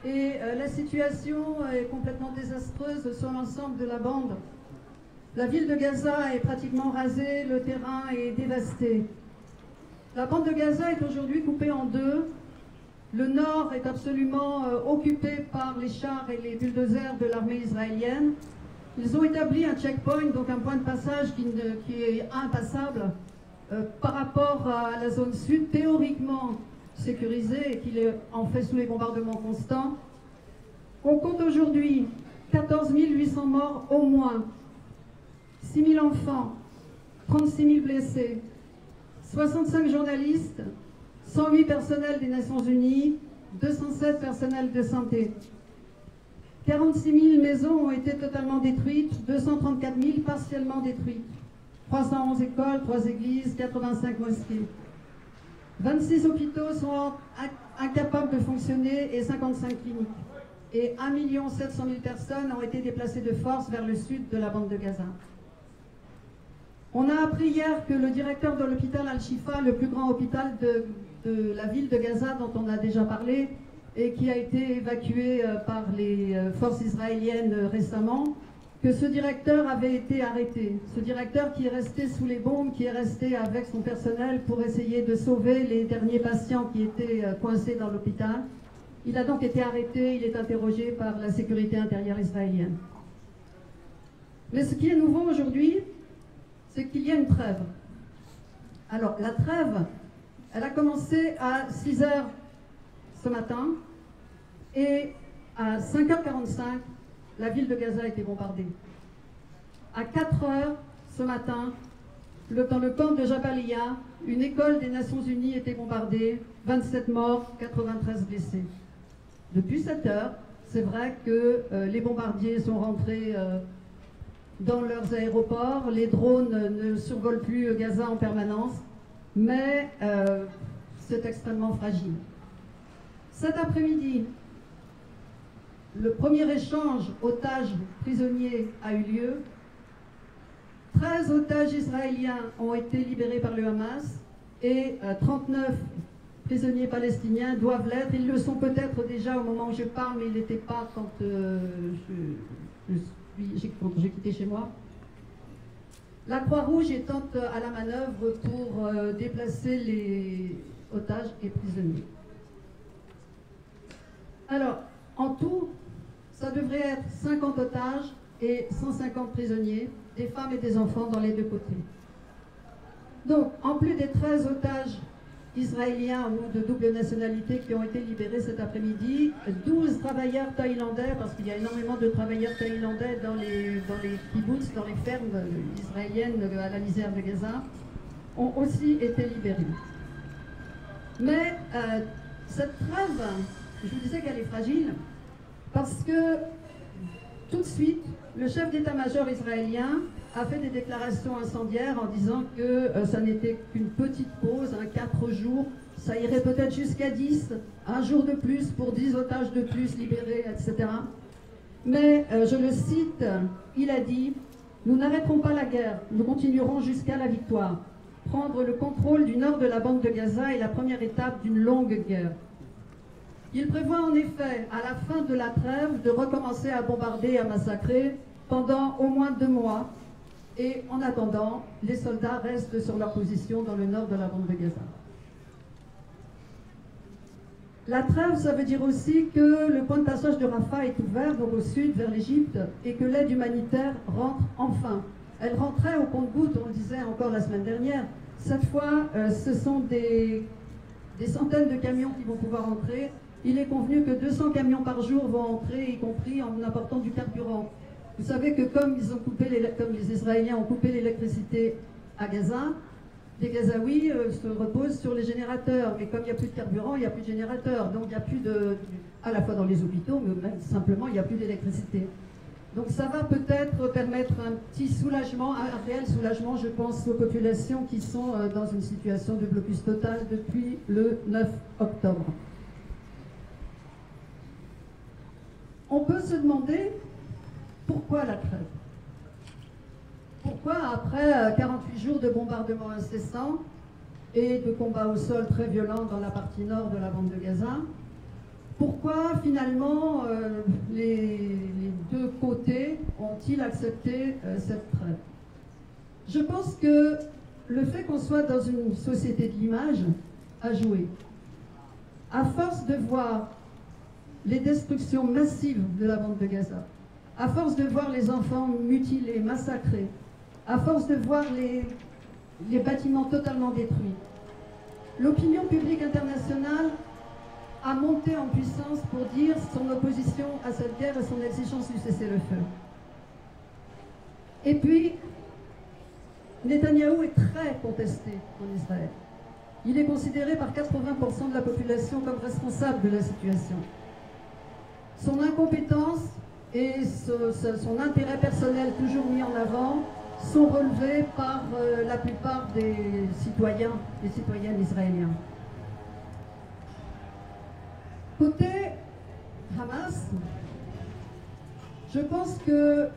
et la situation est complètement désastreuse sur l'ensemble de la bande. La ville de Gaza est pratiquement rasée, le terrain est dévasté. La bande de Gaza est aujourd'hui coupée en deux. Le nord est absolument occupé par les chars et les bulldozers de l'armée israélienne. Ils ont établi un checkpoint, donc un point de passage qui est impassable par rapport à la zone sud, théoriquement sécurisée et qui est en fait sous les bombardements constants. On compte aujourd'hui 14 800 morts au moins, 6 000 enfants, 36 000 blessés, 65 journalistes, 108 personnels des Nations Unies, 207 personnels de santé. 46 000 maisons ont été totalement détruites, 234 000 partiellement détruites. 311 écoles, 3 églises, 85 mosquées. 26 hôpitaux sont incapables de fonctionner et 55 cliniques. Et 1 700 000 personnes ont été déplacées de force vers le sud de la bande de Gaza. On a appris hier que le directeur de l'hôpital Al-Shifa, le plus grand hôpital de la ville de Gaza dont on a déjà parlé et qui a été évacué par les forces israéliennes récemment, que ce directeur avait été arrêté. Ce directeur qui est resté sous les bombes, qui est resté avec son personnel pour essayer de sauver les derniers patients qui étaient coincés dans l'hôpital. Il a donc été arrêté, il est interrogé par la sécurité intérieure israélienne. Mais ce qui est nouveau aujourd'hui, c'est qu'il y a une trêve. Alors, la trêve, elle a commencé à 6 h ce matin, et à 5h45, la ville de Gaza a été bombardée. À 4 h ce matin, dans le camp de Jabalia, une école des Nations Unies était bombardée, 27 morts, 93 blessés. Depuis 7 h, c'est vrai que les bombardiers sont rentrés dans leurs aéroports, les drones ne survolent plus Gaza en permanence, mais c'est extrêmement fragile. Cet après-midi, le premier échange otages-prisonniers a eu lieu. 13 otages israéliens ont été libérés par le Hamas et 39 prisonniers palestiniens doivent l'être. Ils le sont peut-être déjà au moment où je parle, mais ils n'étaient pas quand j'ai quitté chez moi. La Croix-Rouge étant à la manœuvre pour déplacer les otages et prisonniers. Alors, en tout, ça devrait être 50 otages et 150 prisonniers, des femmes et des enfants dans les deux côtés. Donc, en plus des 13 otages israéliens ou de double nationalité qui ont été libérés cet après-midi, 12 travailleurs thaïlandais, parce qu'il y a énormément de travailleurs thaïlandais dans les kibbutz, dans les fermes israéliennes à la lisière de Gaza, ont aussi été libérés. Mais cette trêve, je vous disais qu'elle est fragile, parce que tout de suite, le chef d'état-major israélien a fait des déclarations incendiaires en disant que ça n'était qu'une petite pause, 4 jours, ça irait peut-être jusqu'à 10, un jour de plus pour 10 otages de plus libérés, etc. Mais, je le cite, il a dit « Nous n'arrêterons pas la guerre, nous continuerons jusqu'à la victoire. Prendre le contrôle du nord de la bande de Gaza est la première étape d'une longue guerre. » Il prévoit en effet, à la fin de la trêve, de recommencer à bombarder et à massacrer pendant au moins 2 mois. Et en attendant, les soldats restent sur leur position dans le nord de la bande de Gaza. La trêve, ça veut dire aussi que le point de passage de Rafah est ouvert, donc au sud, vers l'Égypte, et que l'aide humanitaire rentre enfin. Elle rentrait au compte-gouttes, on le disait encore la semaine dernière. Cette fois, ce sont des centaines de camions qui vont pouvoir entrer. Il est convenu que 200 camions par jour vont entrer, y compris en apportant du carburant. Vous savez que comme les Israéliens ont coupé l'électricité à Gaza, les Gazaouis se reposent sur les générateurs. Mais comme il n'y a plus de carburant, il n'y a plus de générateurs. Donc il n'y a plus à la fois dans les hôpitaux, mais même simplement il n'y a plus d'électricité. Donc ça va peut-être permettre un petit soulagement, un réel soulagement, je pense, aux populations qui sont dans une situation de blocus total depuis le 9 octobre. On peut se demander pourquoi la trêve? Pourquoi, après 48 jours de bombardements incessants et de combats au sol très violents dans la partie nord de la bande de Gaza, Pourquoi finalement les deux côtés ont-ils accepté cette trêve? Je pense que le fait qu'on soit dans une société de l'image a joué. À force de voir les destructions massives de la bande de Gaza, à force de voir les enfants mutilés, massacrés, à force de voir les bâtiments totalement détruits, l'opinion publique internationale a monté en puissance pour dire son opposition à cette guerre et son exigence du cessez-le-feu. Et puis, Netanyahou est très contesté en Israël. Il est considéré par 80% de la population comme responsable de la situation. Son incompétence et son intérêt personnel toujours mis en avant sont relevés par la plupart des citoyens et citoyennes israéliens. Côté Hamas, je pense que,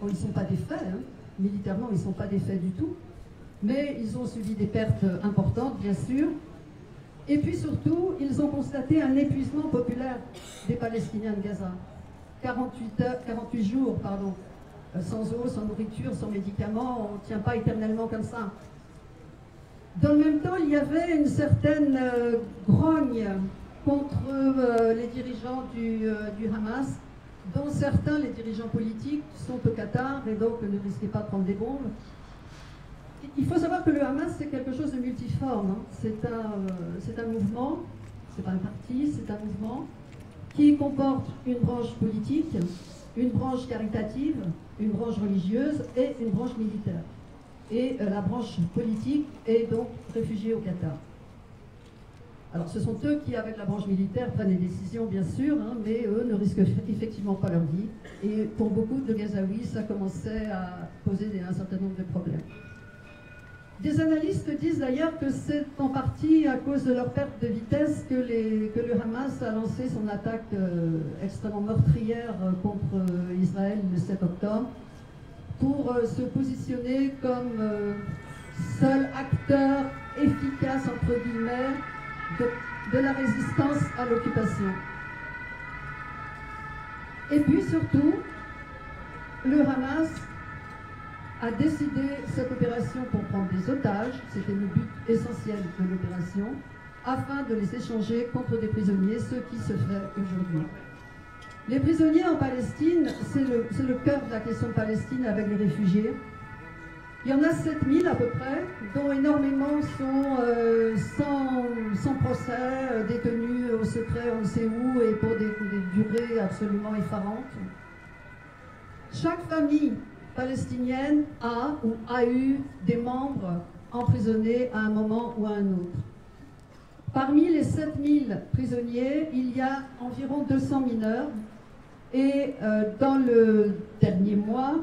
bon, ils ne sont pas défaits, hein. Militairement ils ne sont pas défaits du tout, mais ils ont subi des pertes importantes bien sûr, et puis surtout ils ont constaté un épuisement populaire des Palestiniens de Gaza. 48 jours, sans eau, sans nourriture, sans médicaments, on ne tient pas éternellement comme ça. Dans le même temps, il y avait une certaine grogne contre les dirigeants du Hamas, dont certains, les dirigeants politiques, sont au Qatar et donc ne risquaient pas de prendre des bombes. Il faut savoir que le Hamas, c'est quelque chose de multiforme. Hein. C'est un mouvement, c'est pas un parti, c'est un mouvement qui comporte une branche politique, une branche caritative, une branche religieuse et une branche militaire. Et la branche politique est donc réfugiée au Qatar. Alors ce sont eux qui, avec la branche militaire, prennent des décisions bien sûr, hein, mais eux ne risquent effectivement pas leur vie. Et pour beaucoup de Gazaouis, ça commençait à poser un certain nombre de problèmes. Des analystes disent d'ailleurs que c'est en partie à cause de leur perte de vitesse que le Hamas a lancé son attaque extrêmement meurtrière contre Israël le 7 octobre pour se positionner comme seul acteur efficace, entre guillemets, de la résistance à l'occupation. Et puis surtout, le Hamas a décidé cette opération pour prendre des otages, c'était le but essentiel de l'opération, afin de les échanger contre des prisonniers, ce qui se fait aujourd'hui. Les prisonniers en Palestine, c'est le cœur de la question de Palestine avec les réfugiés. Il y en a 7000 à peu près, dont énormément sont sans procès, détenus au secret on ne sait où et pour des durées absolument effarantes. Chaque famille palestinienne a eu des membres emprisonnés à un moment ou à un autre. Parmi les 7000 prisonniers, il y a environ 200 mineurs et dans le dernier mois,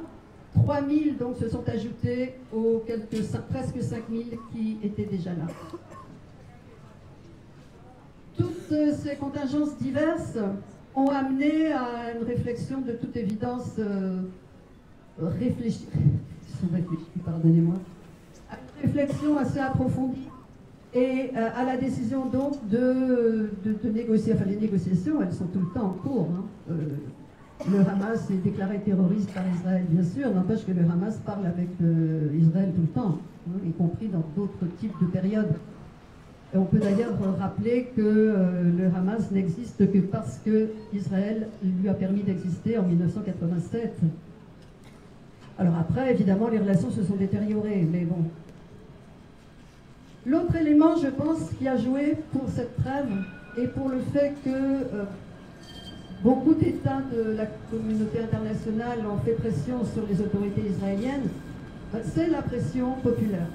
3000 donc se sont ajoutés aux presque 5000 qui étaient déjà là. Toutes ces contingences diverses ont amené à une réflexion de toute évidence pardonnez-moi, à une réflexion assez approfondie et à la décision donc de négocier. Enfin, les négociations, elles sont tout le temps en cours. Hein. Le Hamas est déclaré terroriste par Israël, bien sûr, n'empêche que le Hamas parle avec Israël tout le temps, hein, y compris dans d'autres types de périodes. Et on peut d'ailleurs rappeler que le Hamas n'existe que parce que Israël lui a permis d'exister en 1987. Alors après, évidemment, les relations se sont détériorées, mais bon. L'autre élément, je pense, qui a joué pour cette trêve et pour le fait que beaucoup d'États de la communauté internationale ont fait pression sur les autorités israéliennes, c'est la pression populaire.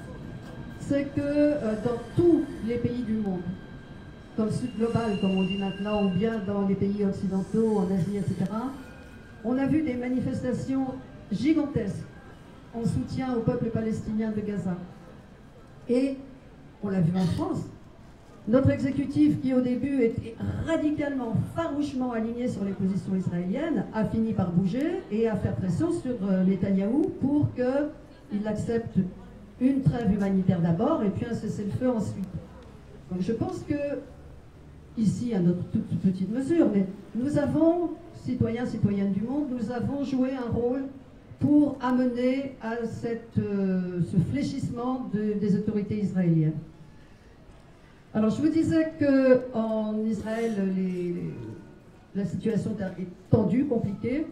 C'est que dans tous les pays du monde, dans le sud global, comme on dit maintenant, ou bien dans les pays occidentaux, en Asie, etc., on a vu des manifestations gigantesques en soutien au peuple palestinien de Gaza. Et on l'a vu en France. Notre exécutif, qui au début était radicalement, farouchement aligné sur les positions israéliennes, a fini par bouger et à faire pression sur Netanyahou pour qu'il accepte une trêve humanitaire d'abord et puis un cessez-le-feu ensuite. Donc je pense que ici à notre toute petite mesure, mais nous avons, citoyens, citoyennes du monde, nous avons joué un rôle pour amener à ce fléchissement des autorités israéliennes. Alors je vous disais qu'en Israël, la situation est tendue, compliquée.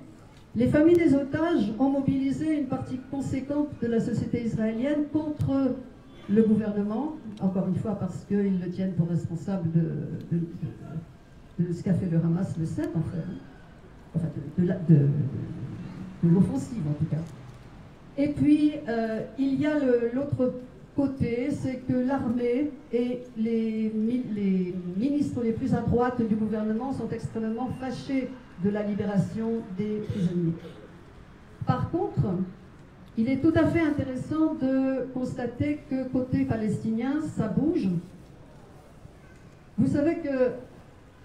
Les familles des otages ont mobilisé une partie conséquente de la société israélienne contre le gouvernement, encore une fois parce qu'ils le tiennent pour responsable de ce qu'a fait le Hamas le 7, en fait. Enfin, de l'offensive, en tout cas. Et puis, il y a l'autre côté, c'est que l'armée et les ministres les plus à droite du gouvernement sont extrêmement fâchés de la libération des prisonniers. Par contre, il est tout à fait intéressant de constater que côté palestinien, ça bouge. Vous savez que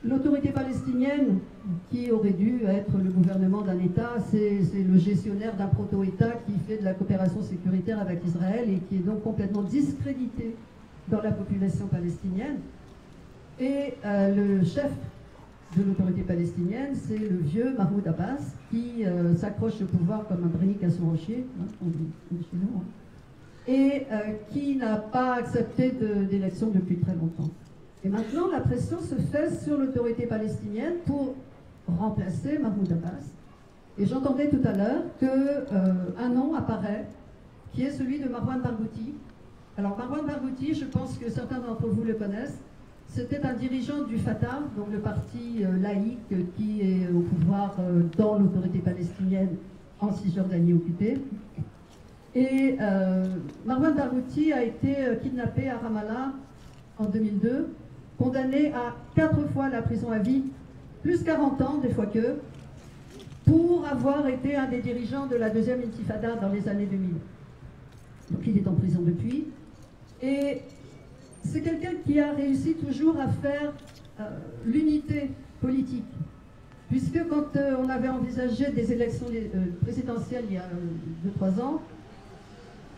l'autorité palestinienne, qui aurait dû être le gouvernement d'un État, c'est le gestionnaire d'un proto-État qui fait de la coopération sécuritaire avec Israël et qui est donc complètement discrédité dans la population palestinienne. Et le chef de l'autorité palestinienne, c'est le vieux Mahmoud Abbas, qui s'accroche au pouvoir comme un brick à son rocher, hein, on dit chez nous, hein, et qui n'a pas accepté d'élection depuis très longtemps. Et maintenant, la pression se fait sur l'autorité palestinienne pour remplacer Mahmoud Abbas. Et j'entendais tout à l'heure qu'un nom apparaît, qui est celui de Marwan Barghouti. Alors Marwan Barghouti, je pense que certains d'entre vous le connaissent, c'était un dirigeant du Fatah, donc le parti laïque qui est au pouvoir dans l'autorité palestinienne en Cisjordanie occupée. Et Marwan Barghouti a été kidnappé à Ramallah en 2002, condamné à 4 fois la prison à vie, plus 40 ans des fois que, pour avoir été un des dirigeants de la deuxième intifada dans les années 2000. Donc il est en prison depuis. Et c'est quelqu'un qui a réussi toujours à faire l'unité politique. Puisque quand on avait envisagé des élections présidentielles il y a 2-3 ans,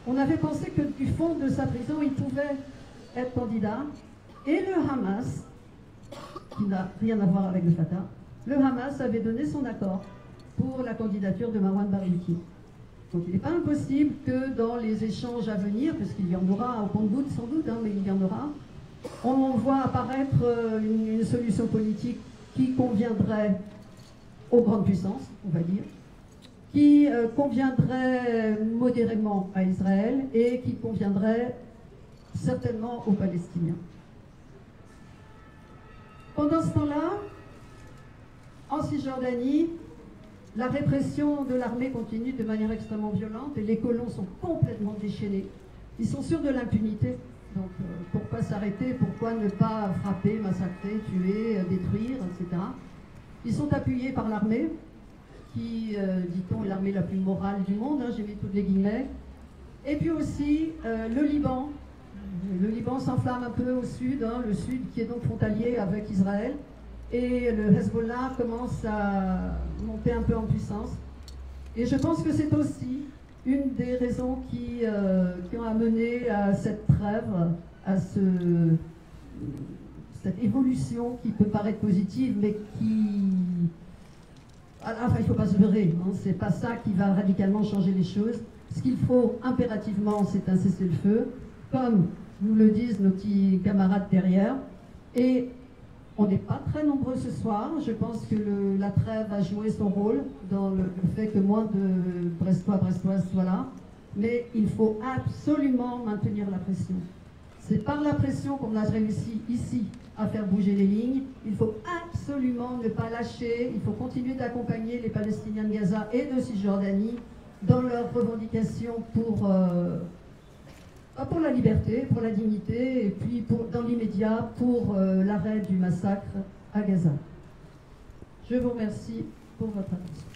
on avait pensé que du fond de sa prison, il pouvait être candidat. Et le Hamas, qui n'a rien à voir avec le Fatah, le Hamas avait donné son accord pour la candidature de Marwan Barghouti. Donc il n'est pas impossible que dans les échanges à venir, puisqu'il y en aura au compte-gouttes sans doute, hein, mais il y en aura, on voit apparaître une solution politique qui conviendrait aux grandes puissances, on va dire, qui conviendrait modérément à Israël et qui conviendrait certainement aux Palestiniens. Pendant ce temps-là, en Cisjordanie, la répression de l'armée continue de manière extrêmement violente et les colons sont complètement déchaînés. Ils sont sûrs de l'impunité. Donc pourquoi s'arrêter? Pourquoi ne pas frapper, massacrer, tuer, détruire, etc. Ils sont appuyés par l'armée, qui, dit-on, est l'armée la plus morale du monde, hein, j'ai mis toutes les guillemets. Et puis aussi le Liban. Le Liban s'enflamme un peu au sud, hein, le sud qui est donc frontalier avec Israël. Et le Hezbollah commence à monter un peu en puissance. Et je pense que c'est aussi une des raisons qui ont amené à cette trêve, à cette évolution qui peut paraître positive, mais qui... Enfin, il ne faut pas se leurrer, hein, c'est pas ça qui va radicalement changer les choses. Ce qu'il faut impérativement, c'est un cessez-le-feu, comme nous le disent nos petits camarades derrière. Et on n'est pas très nombreux ce soir. Je pense que la trêve a joué son rôle dans le fait que moins de Brestois-Brestoises soient là. Mais il faut absolument maintenir la pression. C'est par la pression qu'on a réussi ici à faire bouger les lignes. Il faut absolument ne pas lâcher. Il faut continuer d'accompagner les Palestiniens de Gaza et de Cisjordanie dans leurs revendications pour la liberté, pour la dignité, et puis dans l'immédiat pour l'arrêt du massacre à Gaza. Je vous remercie pour votre attention.